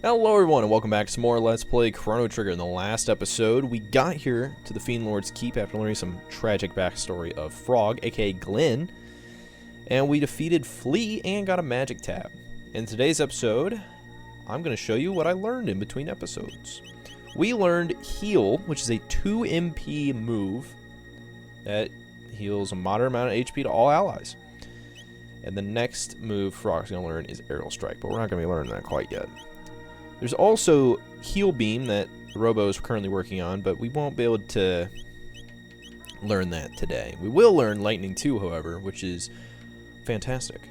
Hello everyone and welcome back to some more Let's Play Chrono Trigger. In the last episode, we got here to the Fiend Lord's Keep after learning some tragic backstory of Frog, aka Glenn, and we defeated Flea and got a magic tab. In today's episode, I'm going to show you what I learned in between episodes. We learned Heal, which is a 2 MP move that heals a moderate amount of HP to all allies. And the next move Frog's going to learn is Aerial Strike, but we're not going to be learning that quite yet. There's also Heal Beam that Robo is currently working on, but we won't be able to learn that today. We will learn Lightning 2, however, which is fantastic.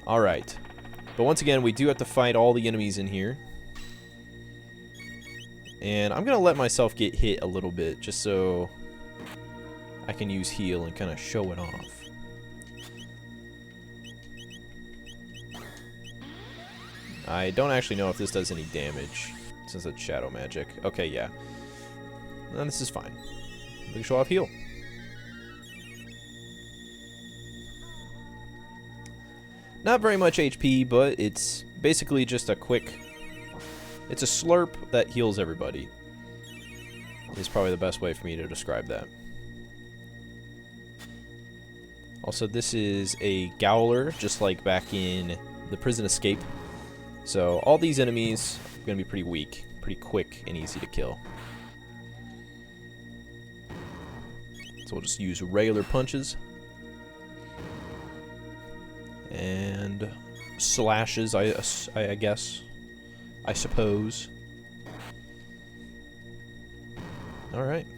Alright. But once again, we do have to fight all the enemies in here. And I'm going to let myself get hit a little bit, just so I can use Heal and kind of show it off. I don't actually know if this does any damage, since it's shadow magic. Okay, yeah. And this is fine. We can show off Heal. Not very much HP, but it's basically just a quick... It's a slurp that heals everybody. Is probably the best way for me to describe that. Also, this is a Gowler, just like back in the Prison Escape. So, all these enemies are going to be pretty weak, pretty quick, and easy to kill. So we'll just use regular punches. And slashes, I guess. I suppose. Alright.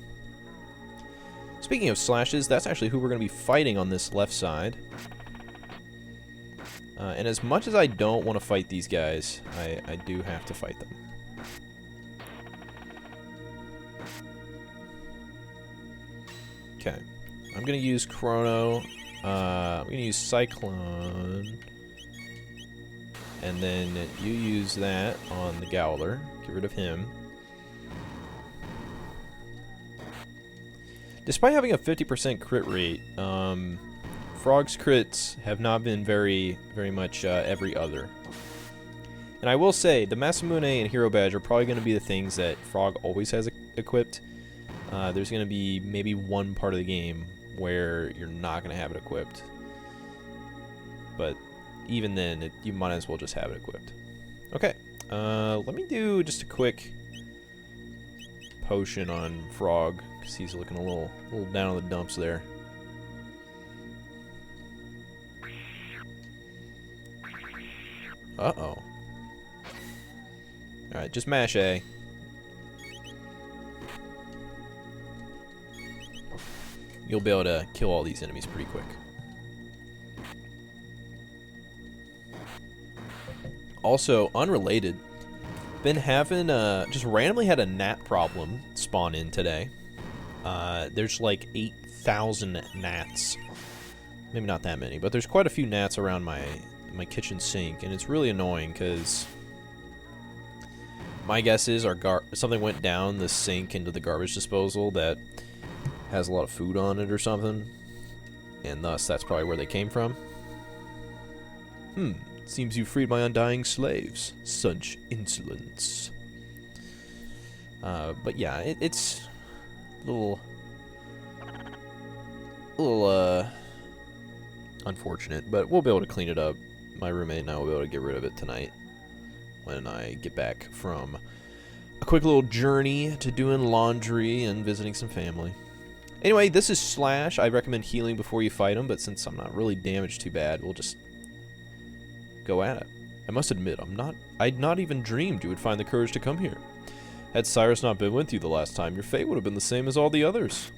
Speaking of slashes, that's actually who we're going to be fighting on this left side. And as much as I don't want to fight these guys, I do have to fight them. Okay. I'm going to use Chrono. I'm going to use Cyclone. And then you use that on the Gowler. Get rid of him. Despite having a 50% crit rate, Frog's crits have not been very much every other. And I will say, the Masamune and Hero Badge are probably going to be the things that Frog always has equipped. There's going to be maybe one part of the game where you're not going to have it equipped. But even then, you might as well just have it equipped. Okay, let me do just a quick potion on Frog, because he's looking a little down in the dumps there. Uh-oh. Alright, just mash A. You'll be able to kill all these enemies pretty quick. Also, unrelated, been having, just randomly had a gnat problem spawn in today. There's like 8,000 gnats. Maybe not that many, but there's quite a few gnats around my kitchen sink, and it's really annoying because my guess is something went down the sink into the garbage disposal that has a lot of food on it or something, and thus that's probably where they came from. Seems you freed my undying slaves. Such insolence. But yeah, it's a little unfortunate, but we'll be able to clean it up. My roommate and I will be able to get rid of it tonight when I get back from a quick little journey to doing laundry and visiting some family. Anyway, this is Slash. I recommend healing before you fight him, but since I'm not really damaged too bad, we'll just go at it. I must admit, I'd not even dreamed you would find the courage to come here. Had Cyrus not been with you the last time, your fate would have been the same as all the others.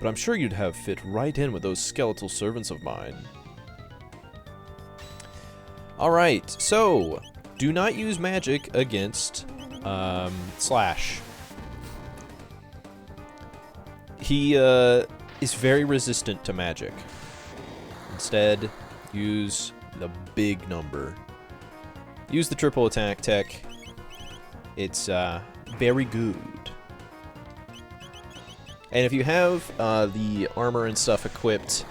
But I'm sure you'd have fit right in with those skeletal servants of mine. Alright, so, do not use magic against Slash. He is very resistant to magic. Instead, use the big number. Use the triple attack tech. It's very good. And if you have the armor and stuff equipped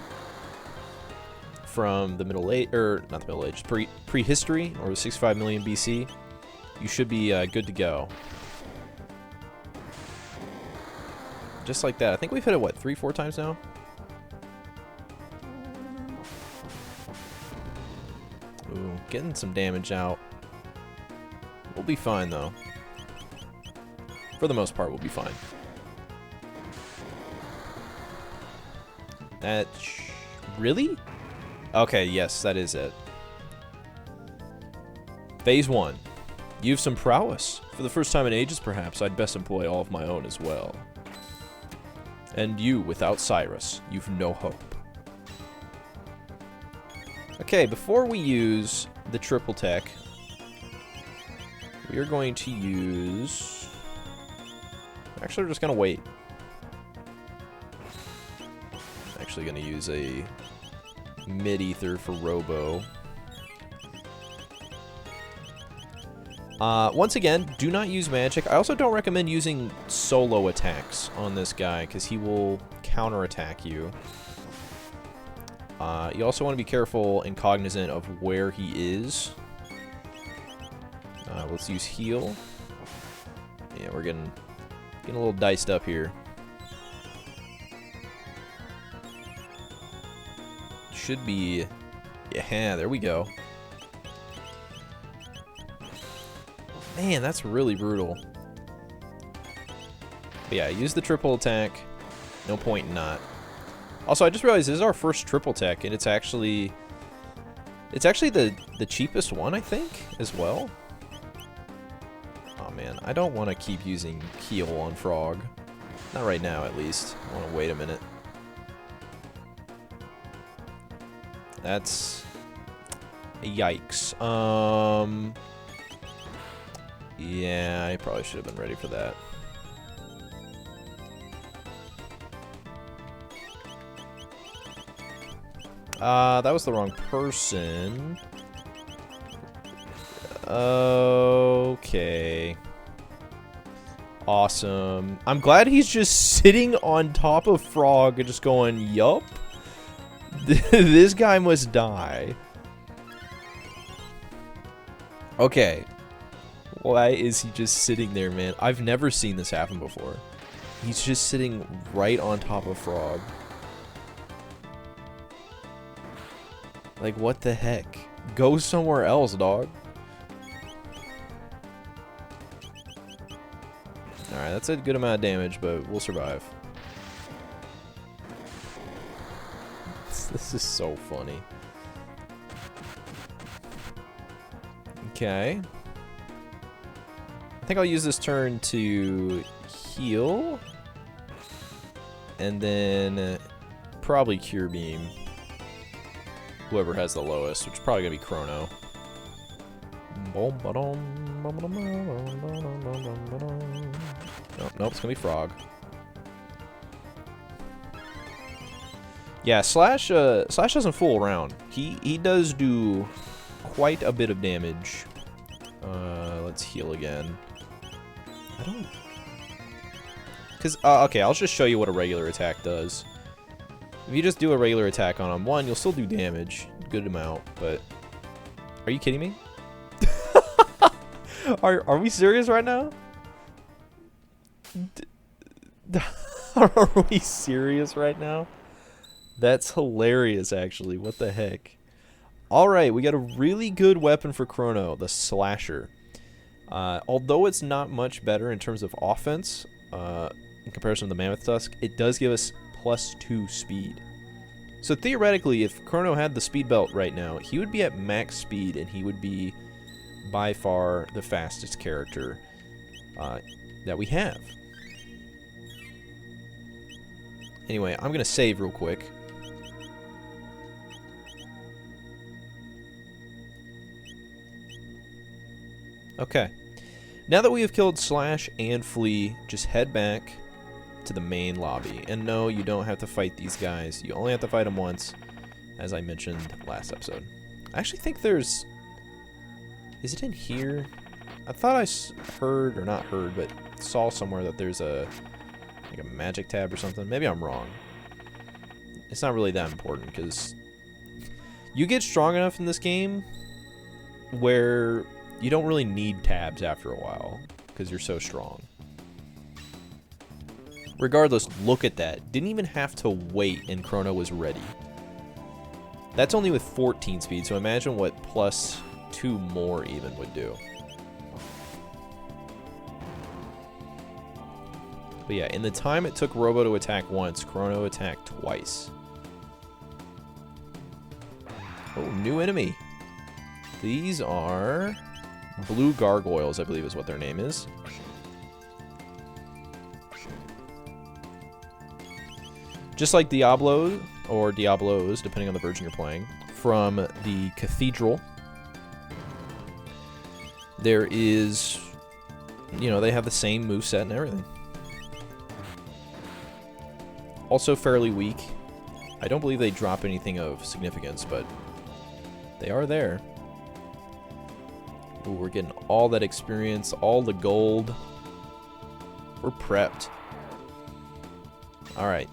from the Middle Age, or not the Middle Age, prehistory, or 65 million BC, you should be good to go. Just like that. I think we've hit it, what, 3-4 times now? Ooh, getting some damage out. We'll be fine, though. For the most part, we'll be fine. That... Really? Okay, yes, that is it. Phase 1. You've some prowess. For the first time in ages, perhaps, I'd best employ all of my own as well. And you, without Cyrus, you've no hope. Okay, before we use the triple tech, we are going to use... Actually, we're just going to wait. Actually going to use a mid-ether for Robo. Once again, do not use magic. I also don't recommend using solo attacks on this guy, because he will counterattack you. You also want to be careful and cognizant of where he is. Let's use heal. Yeah, we're getting a little diced up here. Should be... Yeah, there we go. Man, that's really brutal. But yeah, use the triple attack. No point in not. Also, I just realized this is our first triple tech, and it's actually the cheapest one, I think, as well. Oh man, I don't want to keep using heal on Frog. Not right now, at least. I want to wait a minute. That's... Yikes. Yeah, I probably should have been ready for that. That was the wrong person. Okay. Awesome. I'm glad he's just sitting on top of Frog and just going, yup. This guy must die. Okay. Why is he just sitting there, man? I've never seen this happen before. He's just sitting right on top of Frog. Like, what the heck? Go somewhere else, dog. Alright, that's a good amount of damage, but we'll survive. This is so funny. Okay. I think I'll use this turn to heal. And then probably Cure Beam. Whoever has the lowest, which is probably going to be Chrono. Nope, it's going to be Frog. Yeah, Slash doesn't fool around. He does do quite a bit of damage. Let's heal again. I don't... Because, okay, I'll just show you what a regular attack does. If you just do a regular attack on him, one, you'll still do damage. Good amount, but... Are you kidding me? Are we serious right now? Are we serious right now? That's hilarious, actually. What the heck? Alright, we got a really good weapon for Chrono, the Slasher. Although it's not much better in terms of offense, in comparison to the Mammoth Tusk, it does give us +2 speed. So theoretically, if Chrono had the speed belt right now, he would be at max speed, and he would be by far the fastest character that we have. Anyway, I'm going to save real quick. Okay. Now that we have killed Slash and Flea, just head back to the main lobby. And no, you don't have to fight these guys. You only have to fight them once, as I mentioned last episode. I actually think there's... Is it in here? I thought I heard, or not heard, but saw somewhere that there's a magic tab or something. Maybe I'm wrong. It's not really that important, because You get strong enough in this game where you don't really need tabs after a while because you're so strong. Regardless, look at that. Didn't even have to wait and Chrono was ready. That's only with 14 speed, so imagine what plus 2 more even would do. But yeah, in the time it took Robo to attack once, Chrono attacked twice. Oh, new enemy. These are blue gargoyles, I believe is what their name is. Just like Diablo, or Diablos, depending on the version you're playing, from the Cathedral, there is, you know, they have the same moveset and everything. Also fairly weak. I don't believe they drop anything of significance, but they are there. Ooh, we're getting all that experience, all the gold. We're prepped. Alright.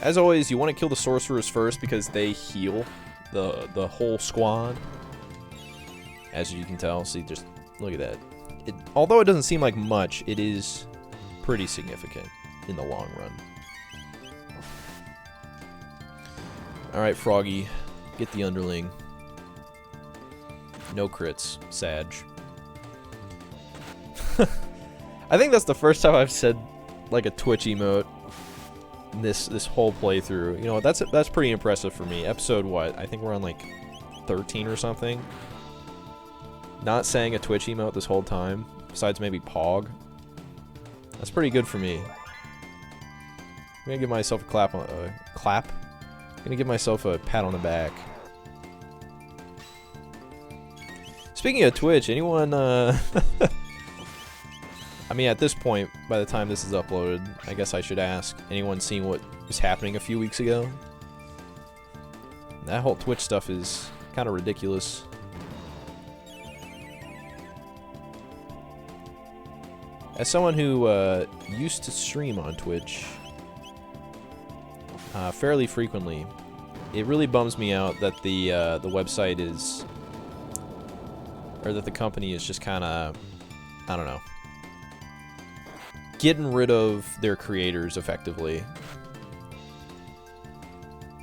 As always, you want to kill the sorcerers first because they heal the whole squad. As you can tell, see, just look at that. Although it doesn't seem like much, it is pretty significant in the long run. Alright, Froggy, get the underling. No crits, Sag. I think that's the first time I've said like a Twitch emote this whole playthrough. You know, that's pretty impressive for me. Episode what? I think we're on like 13 or something. Not saying a Twitch emote this whole time, besides maybe Pog. That's pretty good for me. I'm gonna give myself a clap. I'm gonna give myself a pat on the back. Speaking of Twitch, anyone? I mean, at this point, by the time this is uploaded, I guess I should ask, anyone seen what was happening a few weeks ago? That whole Twitch stuff is kind of ridiculous. As someone who used to stream on Twitch fairly frequently, it really bums me out that the website is, or that the company is just kind of, I don't know, getting rid of their creators effectively.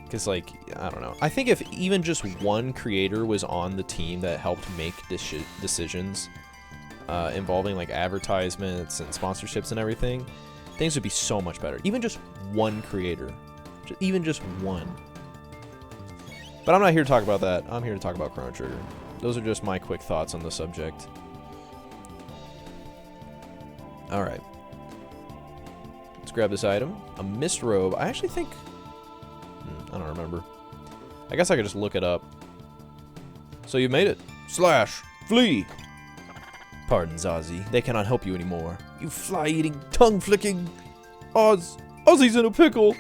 Because, like, I don't know. I think if even just one creator was on the team that helped make decisions involving, like, advertisements and sponsorships and everything, things would be so much better. Even just one creator. Even just one. But I'm not here to talk about that. I'm here to talk about Chrono Trigger. Those are just my quick thoughts on the subject. Alright. Let's grab this item. A mist robe. I actually think... I don't remember. I guess I could just look it up. So you made it. Slash! Flea! Pardons, Ozzie. They cannot help you anymore. You fly-eating, tongue-flicking... Ozzie's in a pickle!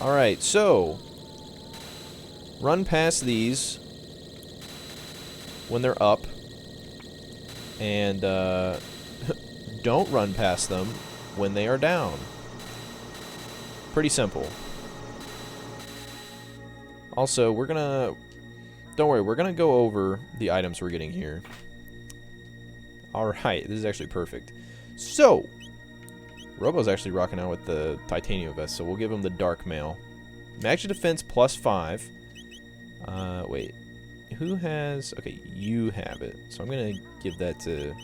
Alright, so... run past these when they're up. And, don't run past them when they are down. Pretty simple. Also, we're gonna... don't worry, we're gonna go over the items we're getting here. Alright, this is actually perfect. So, Robo's actually rocking out with the titanium vest, so we'll give him the dark mail. Magic defense plus 5. Wait. Who has... okay, you have it. So I'm gonna give that to...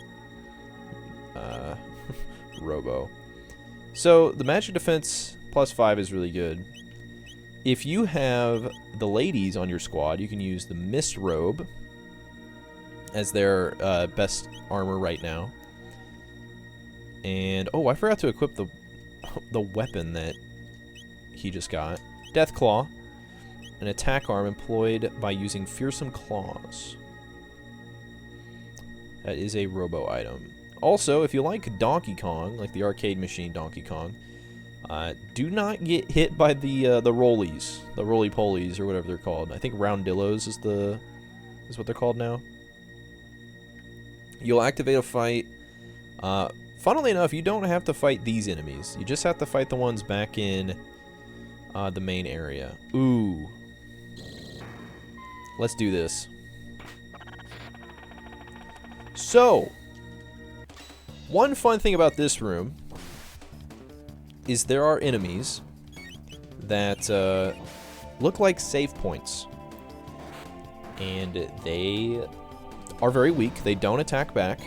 Robo. So, the magic defense plus 5 is really good. If you have the ladies on your squad, you can use the mist robe as their best armor right now. And, oh, I forgot to equip the weapon that he just got. Death Claw. An attack arm employed by using fearsome claws. That is a robo item. Also, if you like Donkey Kong, like the arcade machine Donkey Kong, do not get hit by the rollies, the roly-polies, or whatever they're called. I think roundillos is what they're called now. You'll activate a fight Funnily enough, you don't have to fight these enemies. You just have to fight the ones back in the main area. Ooh. Let's do this. So, one fun thing about this room is there are enemies that look like save points. And they are very weak. They don't attack back.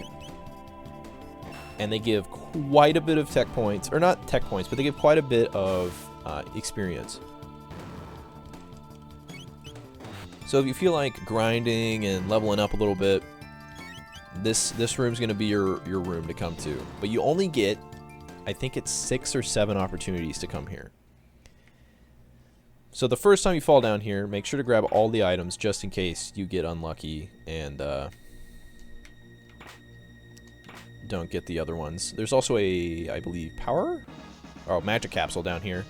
And they give quite a bit of tech points. Or not tech points, but they give quite a bit of experience. So if you feel like grinding and leveling up a little bit, this room's going to be your room to come to. But you only get, I think it's 6 or 7 opportunities to come here. So the first time you fall down here, make sure to grab all the items just in case you get unlucky and don't get the other ones. There's also a, I believe, power? Oh, magic capsule down here.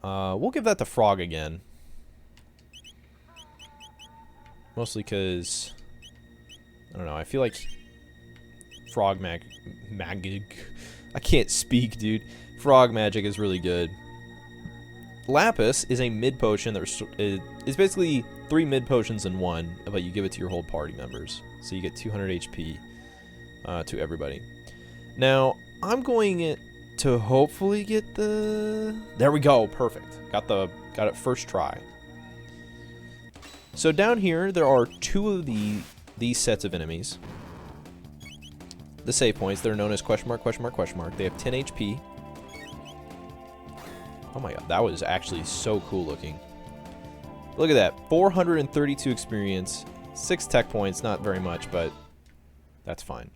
We'll give that to Frog again. Mostly because, I don't know, I feel like Frog magic. I can't speak, dude. Frog magic is really good. Lapis is a mid potion that is basically 3 mid potions in one, but you give it to your whole party members. So you get 200 HP to everybody. Now, I'm going to hopefully get the... There we go, perfect. Got it first try. So down here, there are 2 of these sets of enemies. The save points, they're known as question mark, question mark, question mark. They have 10 HP. Oh my god, that was actually so cool looking. Look at that, 432 experience, 6 tech points, not very much, but that's fine.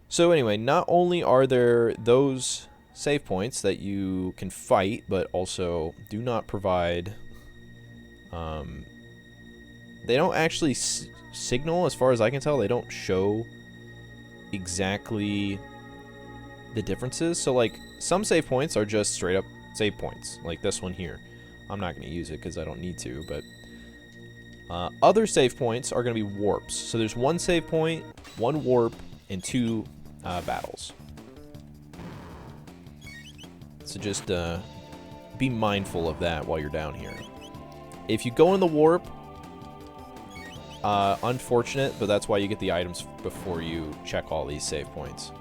So anyway, not only are there those save points that you can fight, but also do not provide... they don't actually signal, as far as I can tell, they don't show exactly the differences. So like, some save points are just straight up save points, like this one here. I'm not going to use it because I don't need to, but other save points are going to be warps. So there's 1 save point, 1 warp, and 2 battles. So just be mindful of that while you're down here. If you go in the warp, unfortunate, but that's why you get the items before you check all these save points.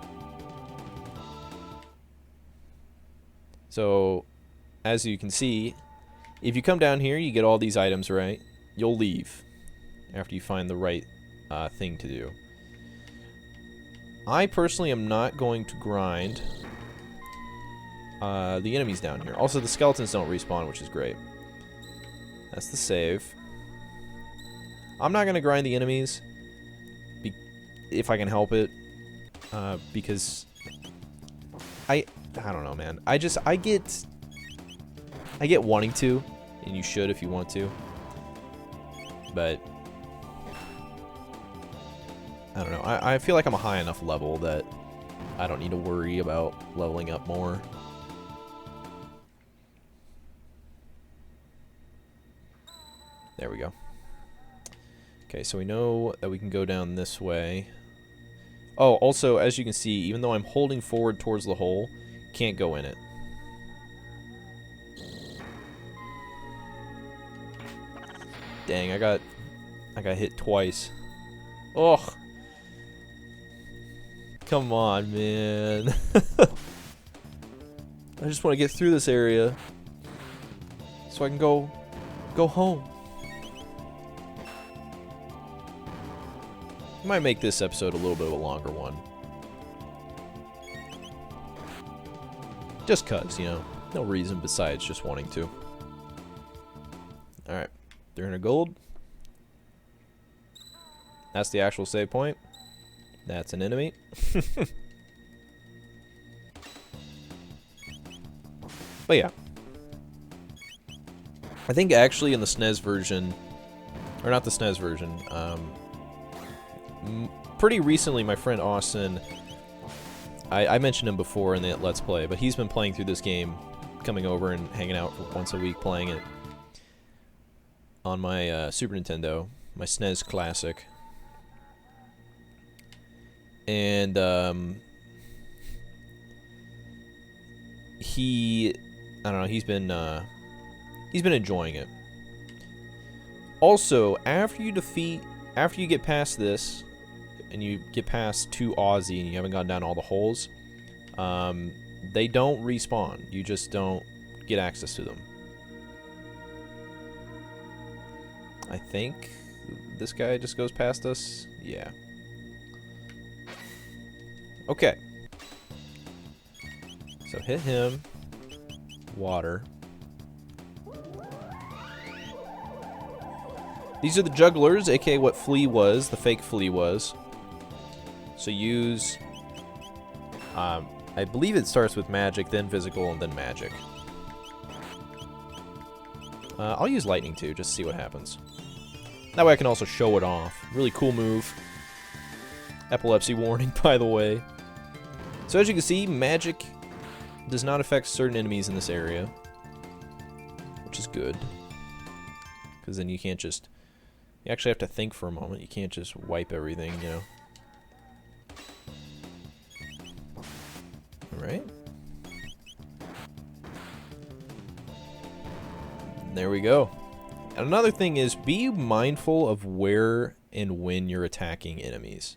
So, as you can see, if you come down here, you get all these items, right? You'll leave after you find the right thing to do. I personally am not going to grind the enemies down here. Also, the skeletons don't respawn, which is great. That's the save. I'm not going to grind the enemies if I can help it, because I don't know, man. I get wanting to, and you should if you want to, but I don't know. I feel like I'm a high enough level that I don't need to worry about leveling up more. There we go. Okay, so we know that we can go down this way. Oh, also, as you can see, even though I'm holding forward towards the hole, can't go in it. Dang, I got hit twice. Ugh. Come on, man. I just want to get through this area so I can go home. I might make this episode a little bit of a longer one. Just cuz, you know. No reason besides just wanting to. Alright. 300 gold. That's the actual save point. That's an enemy. But yeah. I think actually in the SNES version, or not the SNES version, pretty recently my friend Austin, I mentioned him before in the Let's Play, but he's been playing through this game, coming over and hanging out once a week playing it on my Super Nintendo, my SNES Classic. And I don't know, he's been enjoying it. Also, after you get past this, and you get past 2 Ozzie and you haven't gone down all the holes, they don't respawn. You just don't get access to them. I think this guy just goes past us. Yeah. Okay. So hit him. Water. These are the jugglers, aka what Flea was, the fake Flea was. So use, I believe it starts with magic, then physical, and then magic. I'll use lightning too, just to see what happens. That way I can also show it off. Really cool move. Epilepsy warning, by the way. So as you can see, magic does not affect certain enemies in this area, which is good. Because then you can't just... You actually have to think for a moment. You can't just wipe everything, you know. Alright. There we go. And another thing is, be mindful of where and when you're attacking enemies.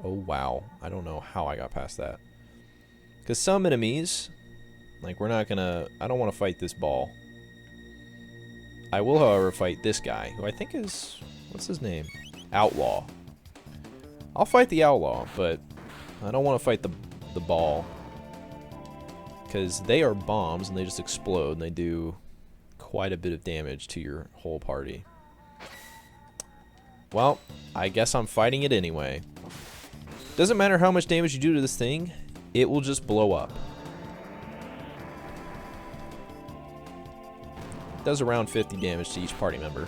Oh, wow. I don't know how I got past that. Because some enemies, like, we're not gonna... I don't want to fight this ball. I will, however, fight this guy, who I think is... What's his name? Outlaw. I'll fight the Outlaw, but I don't want to fight the ball. Because they are bombs, and they just explode, and they do quite a bit of damage to your whole party. Well, I guess I'm fighting it anyway. Doesn't matter how much damage you do to this thing, it will just blow up. It does around 50 damage to each party member.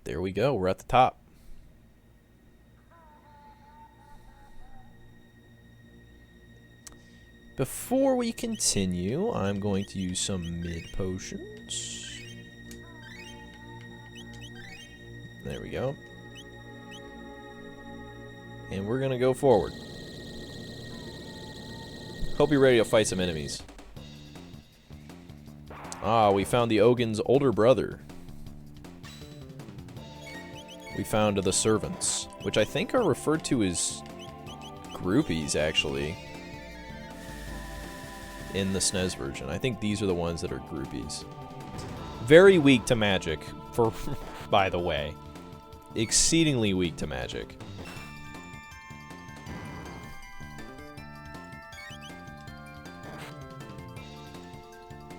There we go, we're at the top. Before we continue, I'm going to use some mid potions. There we go. And we're gonna go forward. Hope you're ready to fight some enemies. Ah, we found the Ogun's older brother. We found the servants, which I think are referred to as groupies, actually. In the SNES version. I think these are the ones that are groupies. Very weak to magic, for by the way. Exceedingly weak to magic.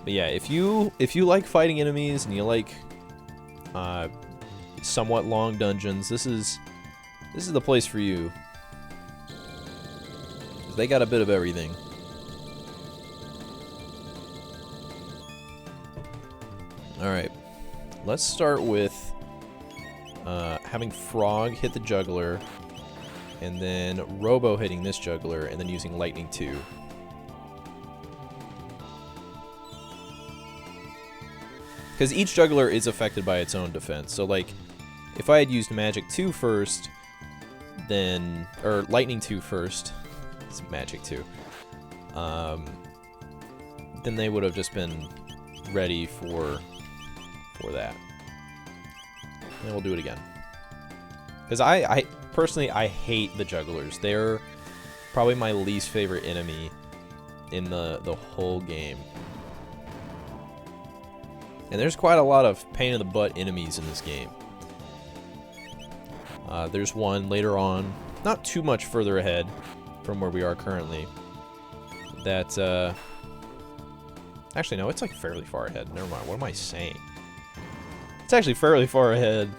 But yeah, if you like fighting enemies and you like somewhat long dungeons, this is the place for you. They got a bit of everything. Alright, let's start with having Frog hit the juggler, and then Robo hitting this juggler, and then using Lightning 2. Because each juggler is affected by its own defense, so like, if I had used Magic 2 first, then, or Lightning 2 first, it's Magic 2, then they would have just been ready for that. And we'll do it again. Because I personally, I hate the jugglers. They're probably my least favorite enemy in the whole game. And there's quite a lot of pain in the butt enemies in this game. There's one later on, not too much further ahead from where we are currently, that, actually no, it's like fairly far ahead. Never mind, what am I saying? It's actually fairly far ahead.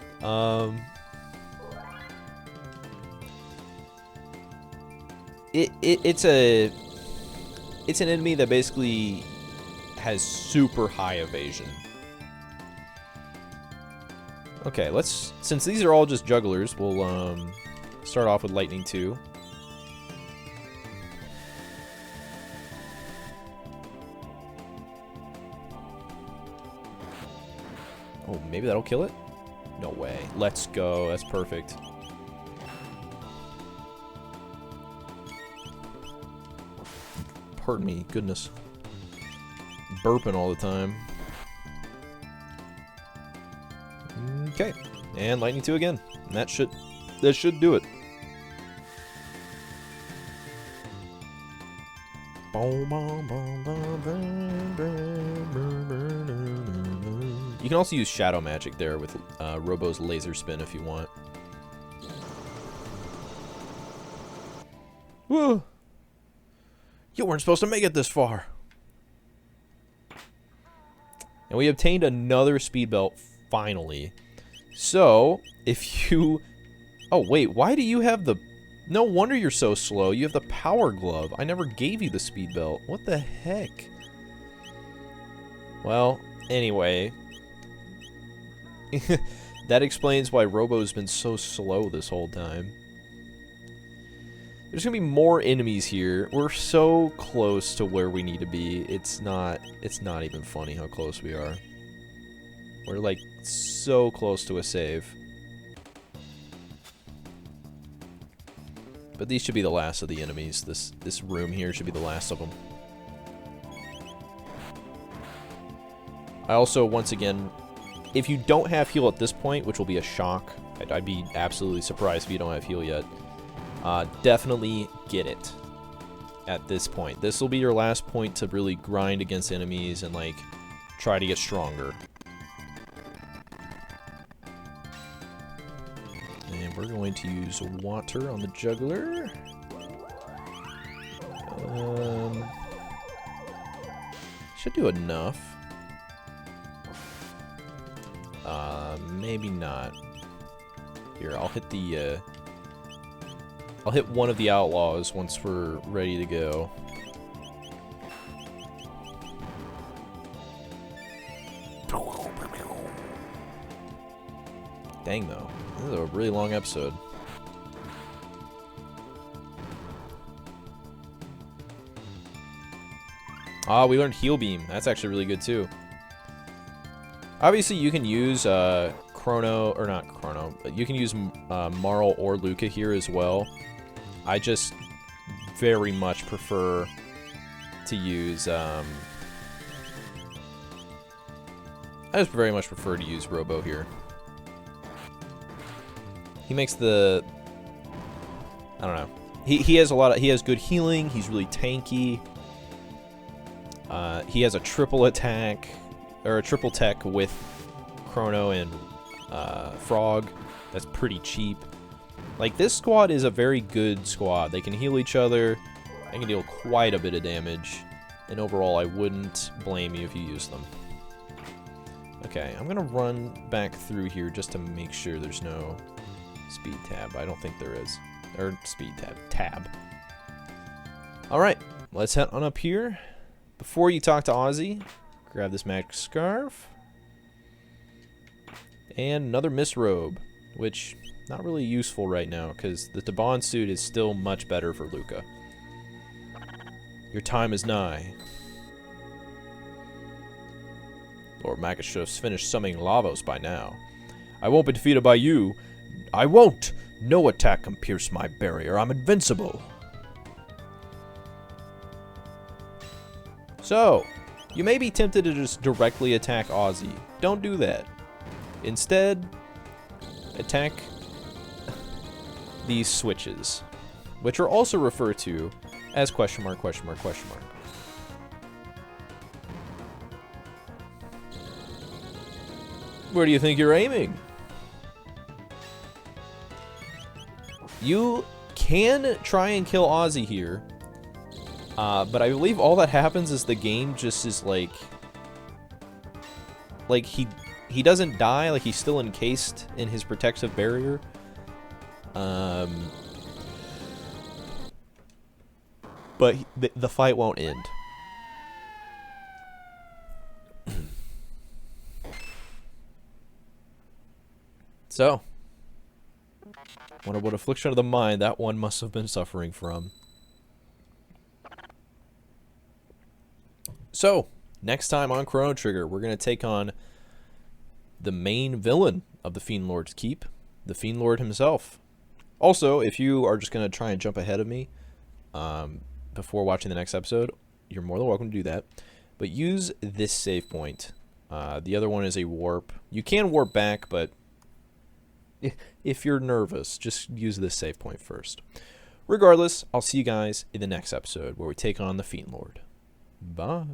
It's an enemy that basically has super high evasion. Okay, since these are all just jugglers, we'll start off with Lightning 2. Oh, maybe that'll kill it? No way. Let's go. That's perfect. pardon me. Goodness. Burping all the time. Okay. And Lightning 2 again. And that should do it. You can also use Shadow Magic there with Robo's Laser Spin if you want. Whoa! You weren't supposed to make it this far! And we obtained another speed belt, finally. So, if you... Oh, wait, why do you have the... No wonder you're so slow. You have the Power Glove. I never gave you the speed belt. What the heck? Well, anyway. That explains why Robo's been so slow this whole time. There's gonna be more enemies here. We're so close to where we need to be. It's not even funny how close we are. We're like so close to a save. But these should be the last of the enemies. This room here should be the last of them. I also, once again, if you don't have heal at this point, which will be a shock, I'd be absolutely surprised if you don't have heal yet. Definitely get it at this point. This will be your last point to really grind against enemies and, like, try to get stronger. And we're going to use water on the juggler. Should do enough. Maybe not. Here, I'll hit the, I'll hit one of the outlaws once we're ready to go. Dang, though. This is a really long episode. Ah, we learned Heal Beam. That's actually really good, too. Obviously, you can use Chrono, or not Chrono, but you can use Marl or Luca here as well. I just very much prefer to use, I just very much prefer to use Robo here. He makes the, I don't know. He has a lot of, he has good healing. He's really tanky. He has a triple attack, or a triple tech with Chrono and Frog. That's pretty cheap. Like, this squad is a very good squad. They can heal each other. They can deal quite a bit of damage. And overall, I wouldn't blame you if you use them. Okay, I'm gonna run back through here just to make sure there's no speed tab. I don't think there is. Or speed tab. Alright, let's head on up here. Before you talk to Ozzie, grab this magic scarf. And another misrobe, which not really useful right now because the Taban suit is still much better for Luca. Your time is nigh. Lord Magus should have finished summoning Lavos by now. I won't be defeated by you. I won't! No attack can pierce my barrier. I'm invincible. So, you may be tempted to just directly attack Ozzie. Don't do that. Instead, attack these switches, which are also referred to as question mark, question mark, question mark. Where do you think you're aiming? You can try and kill Ozzie here, but I believe all that happens is the game just is like he doesn't die, like he's still encased in his protective barrier. But the fight won't end. So, wonder what affliction of the mind that one must have been suffering from. So, next time on Chrono Trigger, we're going to take on the main villain of the Fiend Lord's Keep, the Fiend Lord himself. Also, if you are just going to try and jump ahead of me before watching the next episode, you're more than welcome to do that. But use this save point. The other one is a warp. You can warp back, but if you're nervous, just use this save point first. Regardless, I'll see you guys in the next episode where we take on the Fiend Lord. Bye.